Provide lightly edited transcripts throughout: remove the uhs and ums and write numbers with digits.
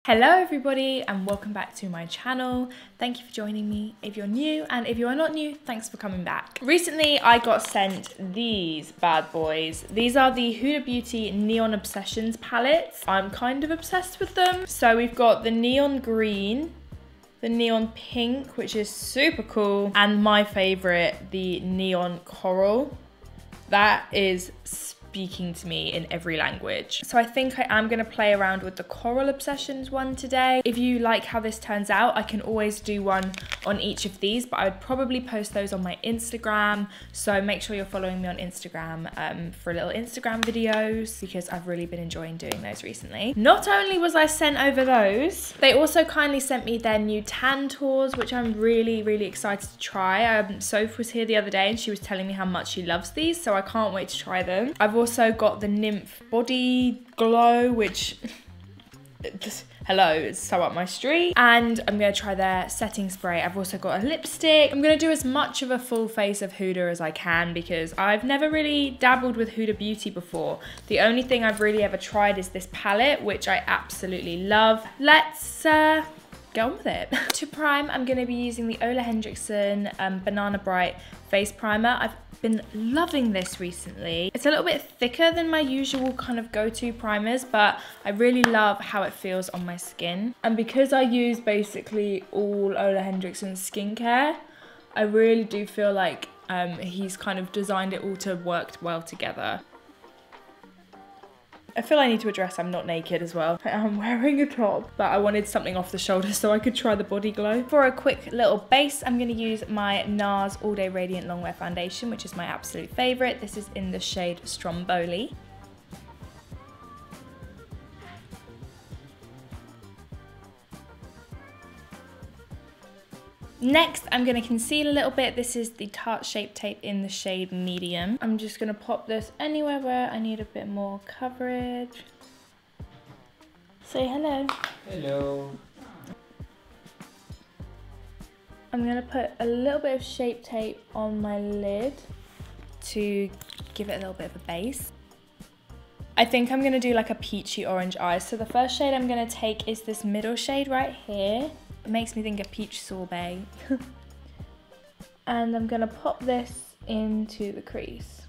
Hello everybody and welcome back to my channel. Thank you for joining me if you're new, and if you are not new, thanks for coming back. Recently I got sent these bad boys. These are the Huda Beauty Neon Obsessions palettes. I'm kind of obsessed with them. So we've got the neon green, the neon pink, which is super cool, and my favorite, the neon coral. That is speaking to me in every language. So I think I am going to play around with the Coral Obsessions one today. If you like how this turns out, I can always do one on each of these, but I would probably post those on my Instagram. So make sure you're following me on Instagram for little Instagram videos, because I've really been enjoying doing those recently. Not only was I sent over those, they also kindly sent me their new tan tours, which I'm really excited to try. Soph was here the other day and she was telling me how much she loves these, so I can't wait to try them. I've also got the Nymph Body Glow, which, hello, it's so up my street. And I'm going to try their setting spray. I've also got a lipstick. I'm going to do as much of a full face of Huda as I can, because I've never really dabbled with Huda Beauty before. The only thing I've really ever tried is this palette, which I absolutely love. Let's get on with it. To prime, I'm going to be using the Ole Henriksen Banana Bright Face Primer. I've been loving this recently. It's a little bit thicker than my usual kind of go-to primers, but I really love how it feels on my skin. And because I use basically all Ole Henriksen's skincare, I really do feel like he's kind of designed it all to work well together. I feel I need to address I'm not naked as well. I am wearing a top, but I wanted something off the shoulder so I could try the body glow. For a quick little base, I'm going to use my NARS All Day Radiant Longwear Foundation, which is my absolute favourite. This is in the shade Stromboli. Next, I'm going to conceal a little bit. This is the Tarte Shape Tape in the shade Medium. I'm just going to pop this anywhere where I need a bit more coverage. Say hello. Hello. I'm going to put a little bit of Shape Tape on my lid to give it a little bit of a base. I think I'm going to do like a peachy orange eye. So the first shade I'm going to take is this middle shade right here. It makes me think of peach sorbet. And I'm going to pop this into the crease.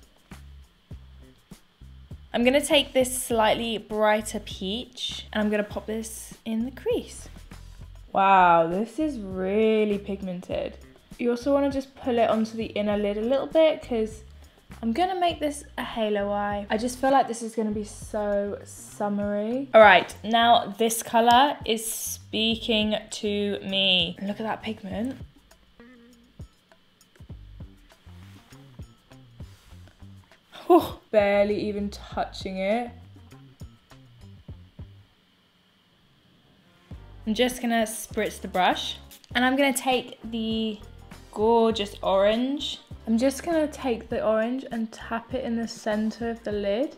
I'm going to take this slightly brighter peach and I'm going to pop this in the crease. Wow, this is really pigmented. You also want to just pull it onto the inner lid a little bit, because I'm going to make this a halo eye. I just feel like this is going to be so summery. All right, now this color is speaking to me. Look at that pigment. Oh, barely even touching it. I'm just going to spritz the brush, and I'm going to take the gorgeous orange. I'm just going to take the orange and tap it in the center of the lid.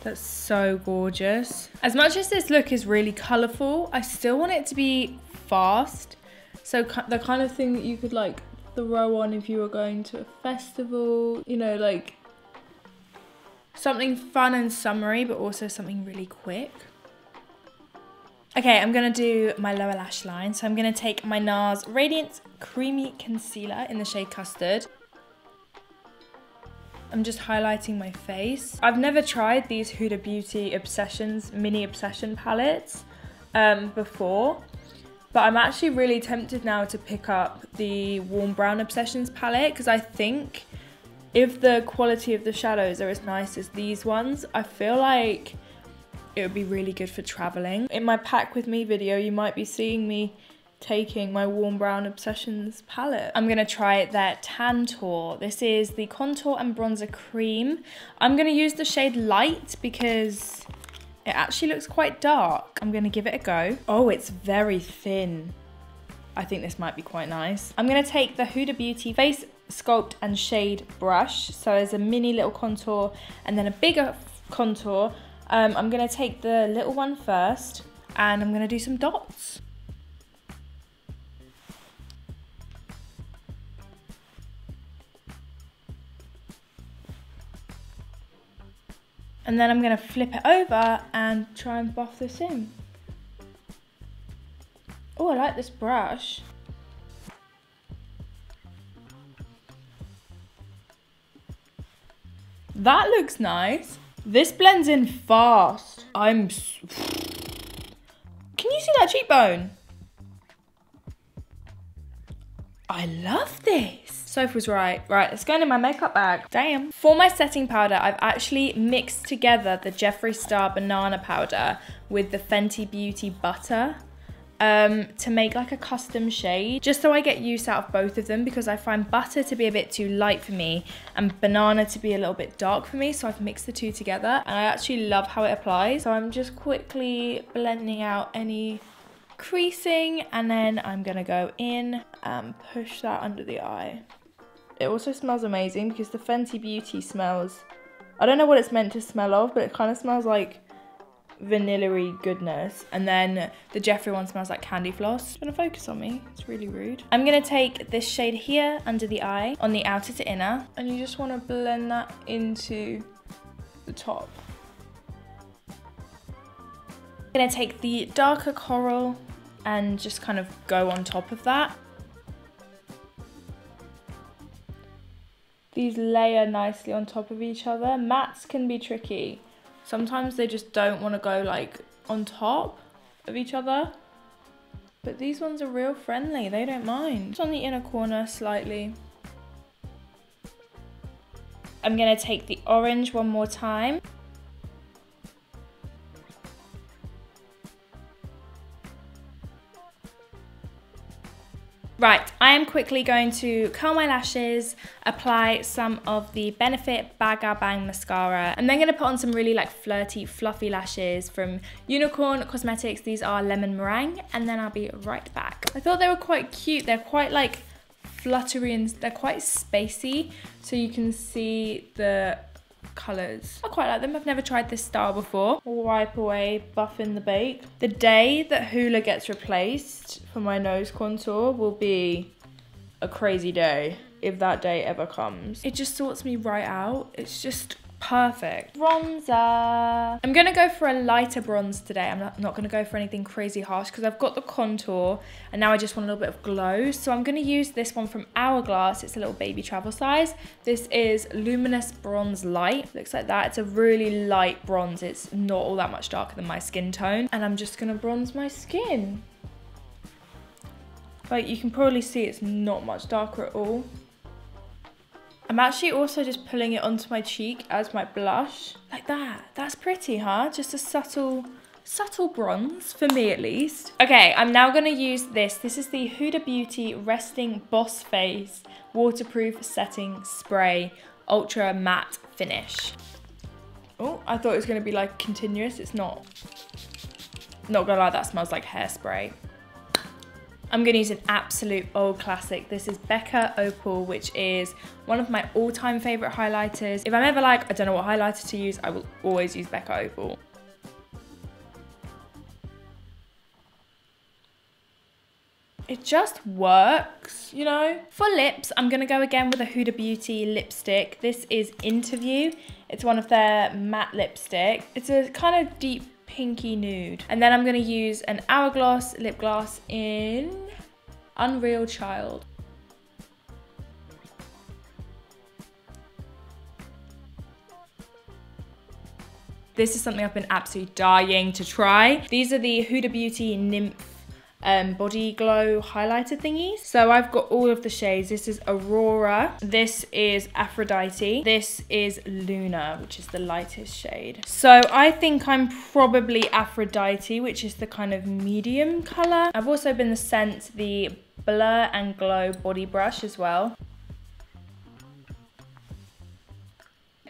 That's so gorgeous. As much as this look is really colourful, I still want it to be fast. So the kind of thing that you could like throw on if you were going to a festival, you know, like something fun and summery, but also something really quick. Okay, I'm going to do my lower lash line. So I'm going to take my NARS Radiant Creamy Concealer in the shade Custard. I'm just highlighting my face. I've never tried these Huda Beauty Obsessions mini obsession palettes before, but I'm actually really tempted now to pick up the Warm Brown Obsessions palette, because I think if the quality of the shadows are as nice as these ones, I feel like it would be really good for traveling. In my pack with me video, you might be seeing me taking my Warm Brown Obsessions palette. I'm going to try their Tan Tour. This is the Contour and Bronzer Cream. I'm going to use the shade Light because it actually looks quite dark. I'm going to give it a go. Oh, it's very thin. I think this might be quite nice. I'm going to take the Huda Beauty Face Sculpt and Shade brush. So there's a mini little contour and then a bigger contour. I'm going to take the little one first and I'm going to do some dots. And then I'm going to flip it over and try and buff this in. Oh, I like this brush. That looks nice. This blends in fast. Can you see that cheekbone? I love this. Soph was right. Right, it's going in my makeup bag. Damn. For my setting powder, I've actually mixed together the Jeffree Star banana powder with the Fenty Beauty butter to make like a custom shade, just so I get use out of both of them, because I find butter to be a bit too light for me and banana to be a little bit dark for me. So I've mixed the two together and I actually love how it applies. So I'm just quickly blending out any creasing, and then I'm gonna go in and push that under the eye. It also smells amazing because the Fenty Beauty smells, I don't know what it's meant to smell of, but it kind of smells like vanilla-y goodness. And then the Jeffree one smells like candy floss. It's gonna focus on me, it's really rude. I'm gonna take this shade here under the eye on the outer to inner, and you just want to blend that into the top. I'm gonna take the darker coral and just kind of go on top of that. These layer nicely on top of each other. Mattes can be tricky. Sometimes they just don't want to go like on top of each other. But these ones are real friendly, they don't mind. Just on the inner corner slightly. I'm gonna take the orange one more time. Right, I am quickly going to curl my lashes, apply some of the Benefit Bag Out Bang mascara, and then going to put on some really like flirty, fluffy lashes from Unicorn Cosmetics. These are Lemon Meringue, and then I'll be right back. I thought they were quite cute. They're quite like fluttery and they're quite spacey, so you can see the colours. I quite like them. I've never tried this style before. Wipe away, buff in the bake. The day that HUDA gets replaced for my nose contour will be a crazy day, if that day ever comes. It just sorts me right out. It's just perfect. Bronzer. I'm gonna go for a lighter bronze today. I'm not gonna go for anything crazy harsh because I've got the contour and now I just want a little bit of glow. So I'm gonna use this one from Hourglass. It's a little baby travel size. This is Luminous Bronze Light. Looks like that. It's a really light bronze. It's not all that much darker than my skin tone. And I'm just gonna bronze my skin. Like you can probably see it's not much darker at all. I'm actually also just pulling it onto my cheek as my blush. Like that. That's pretty, huh? Just a subtle bronze, for me at least. Okay, I'm now going to use this. This is the Huda Beauty Resting Boss Face Waterproof Setting Spray Ultra Matte Finish. Oh, I thought it was going to be like continuous. It's not. Not gonna lie, that smells like hairspray. I'm gonna use an absolute old classic. This is Becca Opal, which is one of my all-time favorite highlighters. If I'm ever like, I don't know what highlighter to use, I will always use Becca Opal. It just works, you know? For lips, I'm gonna go again with a Huda Beauty lipstick. This is Interview. It's one of their matte lipstick. It's a kind of deep pinky nude. And then I'm gonna use an Hourglass lip gloss in Unreal Child. This is something I've been absolutely dying to try. These are the Huda Beauty Nymph body glow highlighter thingies. So I've got all of the shades. This is Aurora, this is Aphrodite, this is Luna, which is the lightest shade. So I think I'm probably Aphrodite, which is the kind of medium color. I've also been sent the Blur and Glow body brush as well.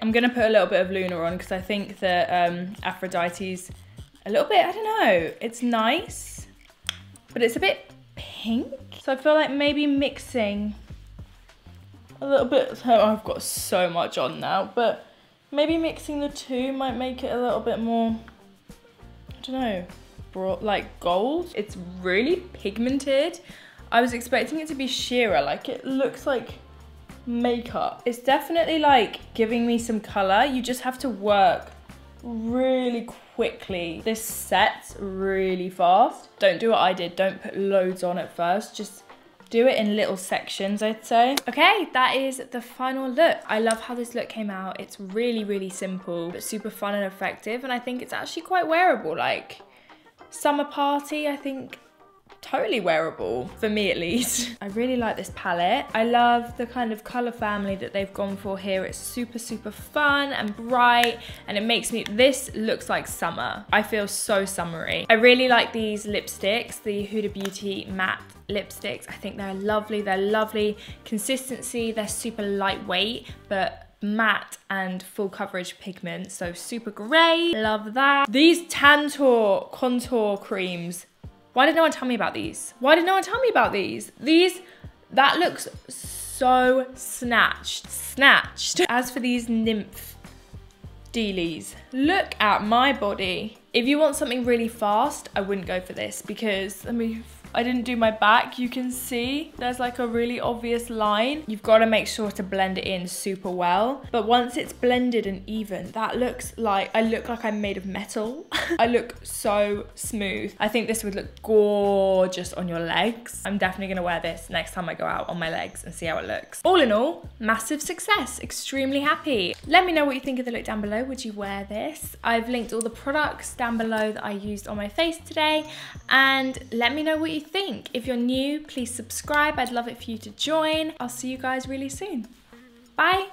I'm gonna put a little bit of Luna on because I think that Aphrodite's a little bit, I don't know, it's nice, but it's a bit pink. So I feel like maybe mixing a little bit, oh, I've got so much on now, but maybe mixing the two might make it a little bit more, I don't know, like gold. It's really pigmented. I was expecting it to be sheerer, like it looks like makeup. It's definitely like giving me some color. You just have to work really quickly. This sets really fast. Don't do what I did. Don't put loads on at first. Just do it in little sections, I'd say. Okay, that is the final look. I love how this look came out. It's really, really simple, but super fun and effective. And I think it's actually quite wearable. Like, summer party, I think, totally wearable, for me at least. I really like this palette. I love the kind of color family that they've gone for here. It's super, super fun and bright, and it makes me, this looks like summer. I feel so summery. I really like these lipsticks, the Huda Beauty matte lipsticks. I think they're lovely consistency. They're super lightweight, but matte and full coverage pigment, so super great. Love that. These Tantor contour creams. Why did no one tell me about these? Why did no one tell me about these? That looks so snatched. As for these nymph dealies, look at my body. If you want something really fast, I wouldn't go for this because, I didn't do my back. You can see there's like a really obvious line. You've got to make sure to blend it in super well. But once it's blended and even, that looks like, I look like I'm made of metal. I look so smooth. I think this would look gorgeous on your legs. I'm definitely gonna wear this next time I go out on my legs and see how it looks. All in all, massive success, extremely happy. Let me know what you think of the look down below. Would you wear this? I've linked all the products down below that I used on my face today, and let me know what you think. If you're new, please subscribe. I'd love it for you to join. I'll see you guys really soon. Bye.